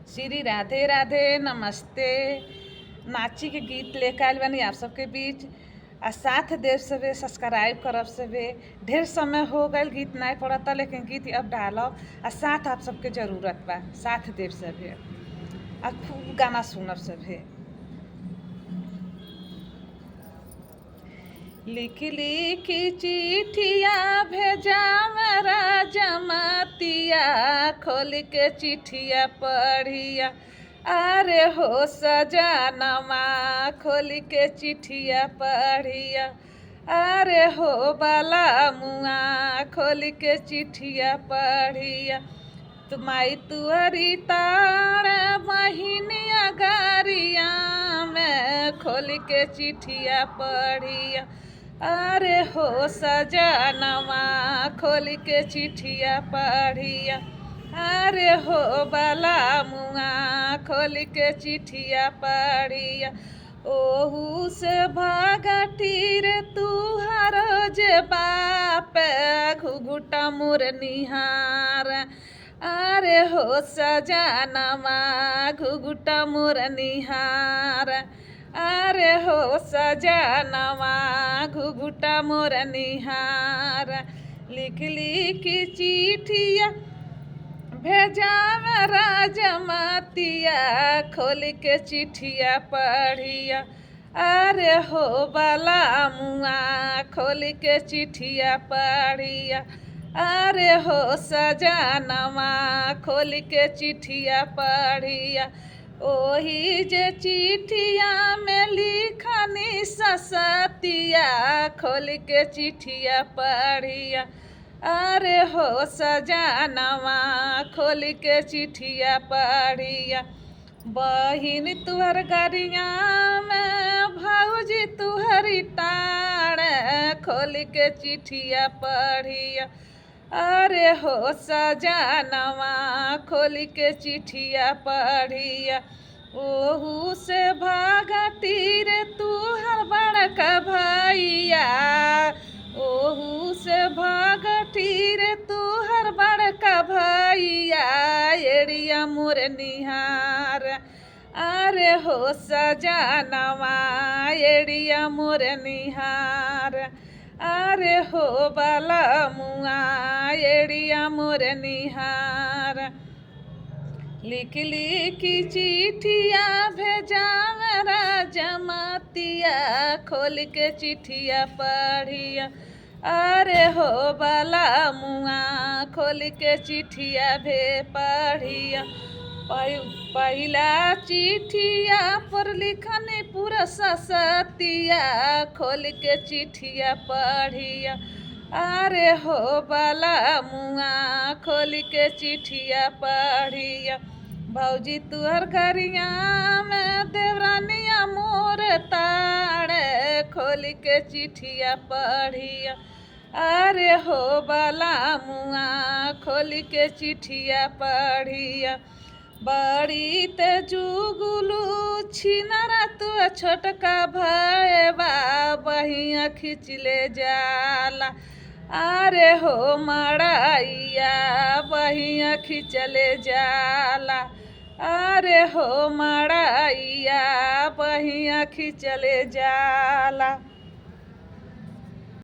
श्री राधे राधे नमस्ते। नाची के गीत लेकर आयल बानी आप सबके बीच। आ साथ देव सभे सब्सक्राइब करब सभे। ढेर समय हो गए गीत नहीं पड़ता, लेकिन गीत अब डालब। आ साथ आप सबके जरूरत बा, साथ देव सभे आ खूब गाना सुनब सभे। लिखी लिखी चिट्ठिया भेजा मेरा जमातिया, खोल के चिट्ठिया पढ़िया। अरे हो सजनमा खोल के चिट्ठिया पढ़िया। अरे हो बाला मुआ खोल के चिट्ठिया पढ़िया। तुम्हारी तुअरी तार बहिनिया गारिया में खोल के चिट्ठिया पढ़िया। अरे हो सजनवा खोल के चिट्ठिया पढ़िया। अरे हो बाला मुआ खोल के चिट्ठिया पढ़िया। ओहू से भागटी रे तुहारो जे बाप घुघुटा मोर निहार। अरे हो सजनवा घुघुटा मोर निहार। अरे हो सजनवा घुघुटा मोर निहार। लिख लिख चिट्ठिया भेजा मेरा जमातिया, खोल के चिट्ठिया पढ़िया। अरे हो बाला मुआ खोल के चिट्ठिया पढ़िया। अरे हो सजनवा खोल के चिट्ठिया पढ़िया। ओही जे चिट्ठिया में लिखनी ससतिया, खोल के चिट्ठिया पढ़िया। अरे हो सजनवा खोल के चिट्ठिया पढ़िया। बहिन तुहर गरिया में भौजी तुहरी टाड़, खोल के चिट्ठिया पढ़िया। अरे हो सजनवा खोल के चिट्ठिया पढ़िया। ओहू से भागती रे तुहर बड़का भैया। ओहू से भागती रे तुहर बड़का भैया, एड़िया मोर निहार। अरे हो सजनवा एड़िया मोर निहार। अरे हो बाला मुआ एड़िया मोर निहार। लिख लिख चिट्ठिया भेजा मेरा जमातिया, खोल के चिट्ठिया पढ़िया। अरे हो बाला मुआ खोल के चिट्ठिया भे पढ़िया। पहला चिट्ठिया पर लिखनी पूरा ससतिया, खोल के चिट्ठिया पढ़िया। अरे हो बाला मुआ खोल के चिट्ठिया पढ़िया। भौजी तुहर गरिया में देवरानिया मोर ताड़, खोल के चिट्ठिया पढ़िया। अरे हो बाला मुआ खोल के चिट्ठिया पढ़िया। बड़ी ते जुगुलू छिनरा तू छोटका भैया, बहिया खींच ले जाला। अरे हो मड़ैया बहिया खिंचले जाला। अरे हो मड़ैया बहिया खिंचले जाला।